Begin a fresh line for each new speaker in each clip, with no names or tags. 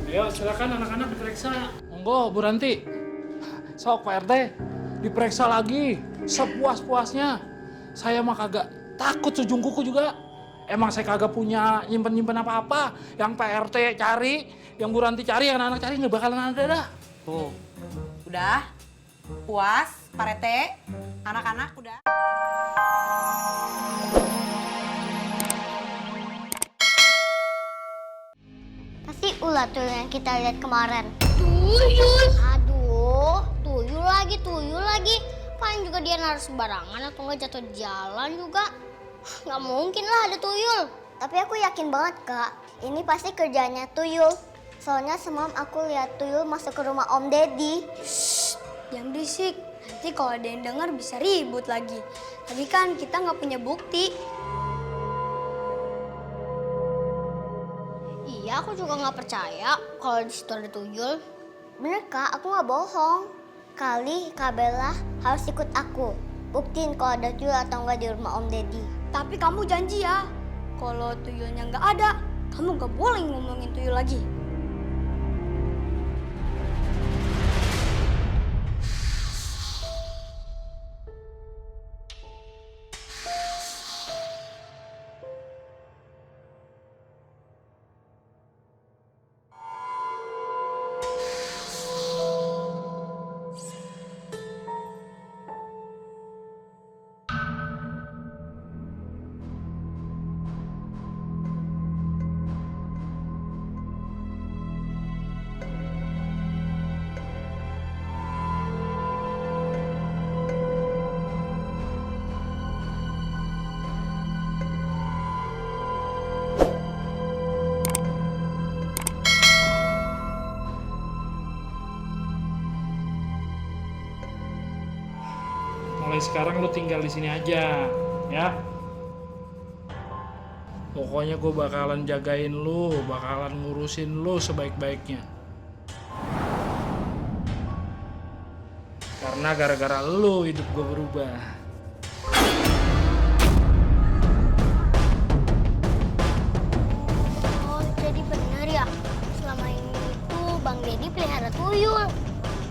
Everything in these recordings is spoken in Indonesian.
Ayo silakan anak-anak diperiksa. Monggo Bu Ranti. Sok Pak RT, diperiksa lagi sepuas-puasnya. Saya mah kagak takut sujung kuku juga. Emang saya kagak punya nyimpen-nyimpen apa-apa. Yang Pak RT cari, yang Bu Ranti cari, yang anak-anak cari nggak bakalan ada dah.
Tuh, udah puas, Pak Rete, anak-anak udah.
Pasti ular tuh yang kita lihat kemarin. Tuyul. Aduh, tuyul lagi. Paling juga dia naruh sembarangan atau nggak jatuh di jalan juga. Nggak mungkin lah ada tuyul. Tapi aku yakin banget kak, ini pasti kerjanya tuyul. Soalnya semalam aku lihat tuyul masuk ke rumah Om Deddy.
Jangan berisik, nanti kalau ada yang dengar bisa ribut lagi. Tapi kan kita nggak punya bukti.
Iya, aku juga nggak percaya kalau di situ ada tuyul. Bener kak, aku nggak bohong. Kali Kak Bella harus ikut aku. Buktiin kalau ada tuyul atau nggak di rumah Om Deddy.
Tapi kamu janji ya, kalau tuyulnya nggak ada, kamu nggak boleh ngomongin tuyul lagi.
Mulai sekarang lu tinggal di sini aja, ya. Pokoknya gue bakalan jagain lu, bakalan ngurusin lu sebaik-baiknya. Karena gara-gara lu hidup gue berubah.
Oh, jadi bener ya? Selama ini itu Bang Deddy pelihara tuyul.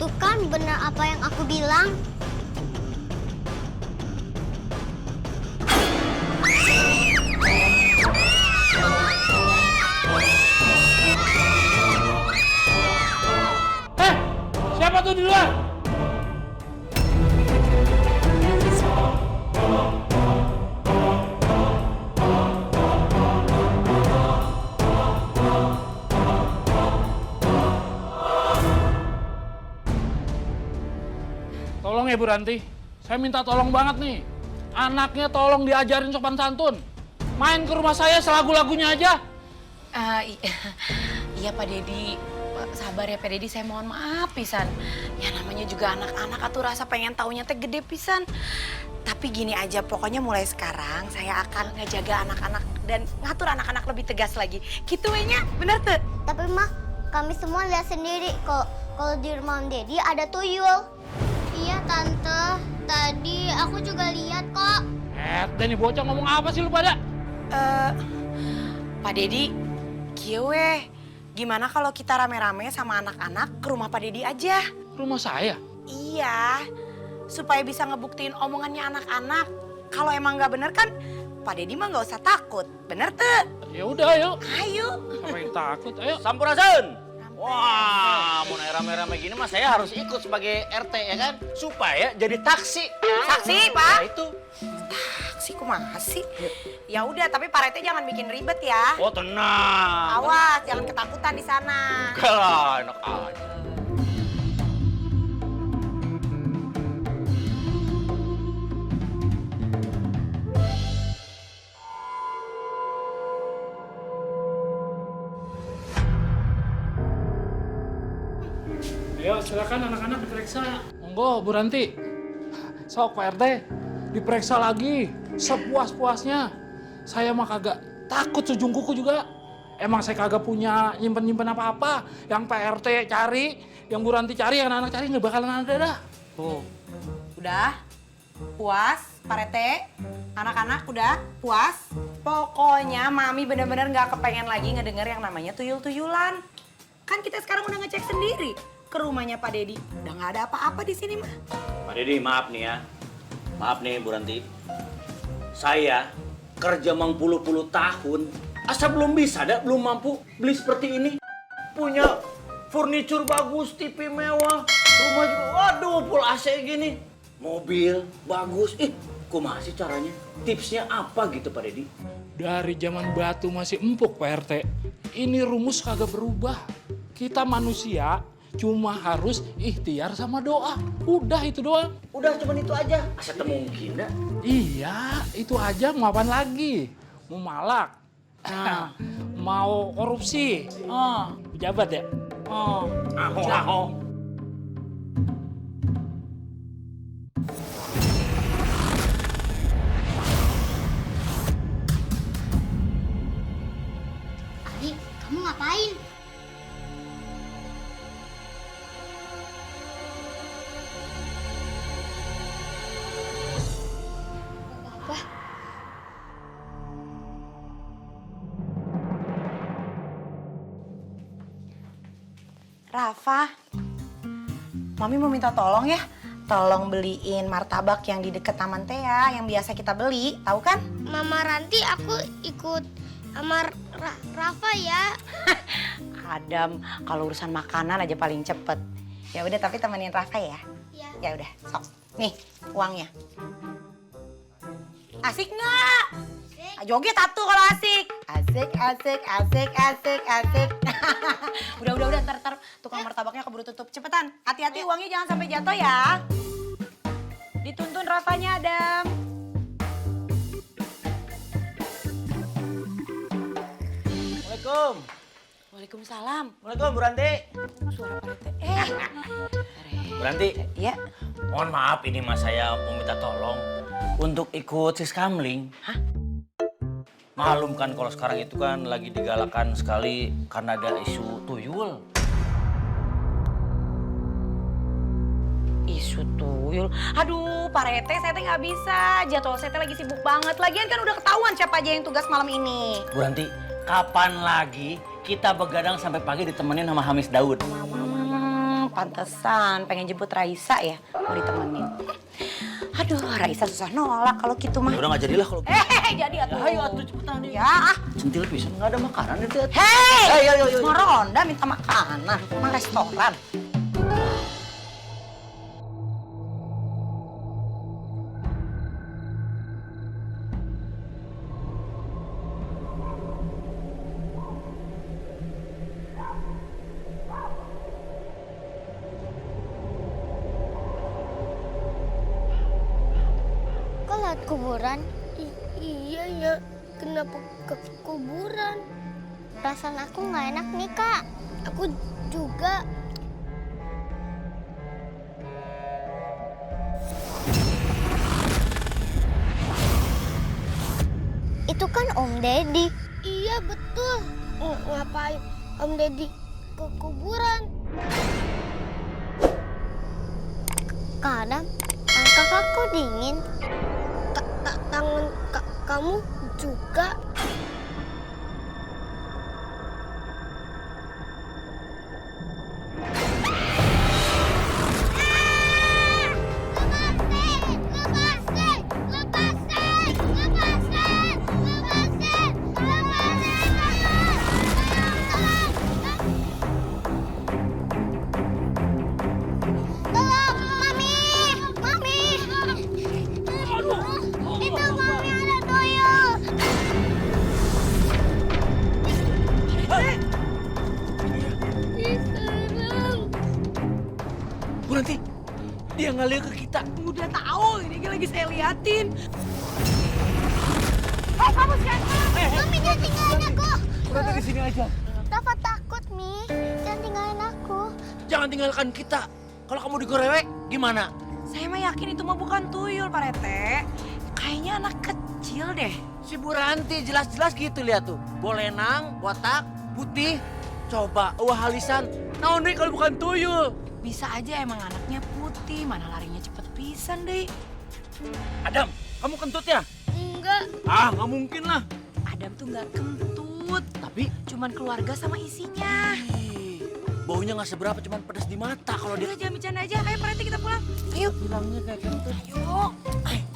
Tuh kan bener apa yang aku bilang.
Siapa tuh di luar? Tolong ya Bu Ranti, saya minta tolong banget nih. Anaknya tolong diajarin sopan santun. Main ke rumah saya selagu-lagunya aja.
Iya Pak Deddy, sabar ya Pak Deddy, saya mohon maaf pisan. Ya namanya juga anak-anak atuh rasa pengen taunya teh gede pisan. Tapi gini aja, pokoknya mulai sekarang saya akan ngejaga anak-anak dan ngatur anak-anak lebih tegas lagi. Gitu nya, bener tuh?
Tapi mah kami semua lihat sendiri kalau di rumah Om Deddy ada tuyul. Iya tante, tadi aku juga lihat kok.
Dan nih bocah ngomong apa sih lu pada?
Pak Deddy, kieu weh. Gimana kalau kita rame-rame sama anak-anak ke rumah Pak Deddy aja?
Rumah saya?
Iya, supaya bisa ngebuktiin omongannya anak-anak. Kalau emang nggak bener kan, Pak Deddy mah nggak usah takut. Bener tuh?
Ya udah, ayo.
Ayo.
Siapa yang takut? Ayo.
Sampurasun. Wah, mau naik rame-rame gini mah saya harus ikut sebagai RT ya kan? Supaya jadi taksi.
Saksi, Pak.
Nah, itu.
Taksi kumaha sih? Ya udah, tapi Pak Rete jangan bikin ribet ya.
Oh, tenang.
Awas, jangan ketakutan di sana.
Kalah, enak aja.
Ayo silakan anak-anak diperiksa. Monggo Bu Ranti. Sok Pak RT, diperiksa lagi sepuas-puasnya. Saya mah kagak takut sujung kuku juga. Emang saya kagak punya nyimpen-nyimpen apa-apa. Yang Pak RT cari, yang Bu Ranti cari, yang anak-anak cari nggak bakalan ada dah.
Tuh, udah puas Pak Rete? Anak-anak udah puas? Pokoknya Mami bener-bener nggak kepengen lagi ngedenger yang namanya tuyul-tuyulan. Kan kita sekarang udah ngecek sendiri ke rumahnya Pak Dedi. Udah nggak ada apa-apa di sini mah.
Pak Dedi, maaf nih ya. Maaf nih Bu Ranti. Saya kerja mengpuluh-puluh tahun, asa belum bisa belum mampu beli seperti ini. Punya furniture bagus, TV mewah, rumah juga, waduh, full AC gini. Mobil bagus, kumaha sih caranya? Tipsnya apa gitu Pak Dedi?
Dari zaman batu masih empuk Pak RT. Ini rumus kagak berubah. Kita manusia cuma harus ikhtiar sama doa. Udah itu doang.
Udah cuman itu aja. Asa mungkin dah.
Iya, itu aja mau apaan lagi? Mau malak? Nah, mau korupsi? Oh, pejabat ya? Oh,
Aho.
Adik, kamu ngapain?
Rafa, Mami mau minta tolong ya. Tolong beliin martabak yang di deket Taman Tea yang biasa kita beli, tahu kan?
Mama Ranti, aku ikut sama Rafa ya.
Adam, kalau urusan makanan aja paling cepet. Ya udah, tapi temenin Rafa ya.
Iya.
Ya udah, sok. Nih, uangnya. Asik nggak? Joget atuh kalau asik. Asik. Udah, ntar tukang martabaknya keburu tutup. Cepetan, hati-hati uangnya jangan sampai jatuh ya. Dituntun Rafanya, Adam.
Assalamualaikum.
Waalaikumsalam.
Assalamualaikum Bu Ranti.
Suara Pak RT.
Bu Ranti,
Iya.
mohon maaf ini mas saya mau minta tolong untuk ikut siskamling.
Hah?
Malum kan kalau sekarang itu kan lagi digalakan sekali karena ada isu tuyul.
Isu tuyul. Aduh, Pak Rete, saya teh nggak bisa. Jadwal saya teh lagi sibuk banget. Lagian kan udah ketahuan siapa aja yang tugas malam ini.
Bu Ranti, kapan lagi kita begadang sampai pagi ditemenin sama Hamis Daud?
Pantesan pengen jemput Raisa ya, mau ditemenin. Aduh, Raisa susah nolak kalau gitu mah.
Ya udah nggak jadilah kalau.
Jadi atuh.
Ayo atuh cepetan deh.
Ya,
Centil pisan nggak ada makanan itu.
hei,
Ayo.
mau ronda minta makanan, emang restoran.
Kok lihat kuburan? Iya ya, kenapa ke kuburan? Perasaan aku nggak enak nih kak. Aku juga. Itu kan Om Deddy. Iya betul. Ngapain Om Deddy ke kuburan? Kadang tangan kakak kok dingin. Tangan kamu juga.
Bu Ranti, dia ngalir ke kita.
Udah tahu, ini lagi saya liatin. Hei, kamu siapa?
Mami, jangan tinggalin aku.
Bu Ranti di sini aja.
Rafa takut, Mi. Jangan tinggalin aku.
Jangan tinggalkan kita. Kalau kamu digorewek, gimana?
Saya mah yakin itu mah bukan tuyul, Pak Rete. Kayaknya anak kecil deh.
Si Bu Ranti jelas-jelas gitu lihat tuh. Bolenang, botak, putih. Coba, halisan. Naon deh kalau bukan tuyul.
Bisa aja emang anaknya putih, mana larinya cepet pisan deh.
Adam, kamu kentut ya?
Enggak.
Ah, nggak mungkin lah.
Adam tuh nggak kentut,
Tapi,
cuman keluarga sama isinya.
bumbunya nggak seberapa, cuman pedas di mata kalau dia.
Udah jangan bercanda aja. Ayo Pak RT kita pulang. Ayo.
Bilangnya kayak gitu.
Ayo.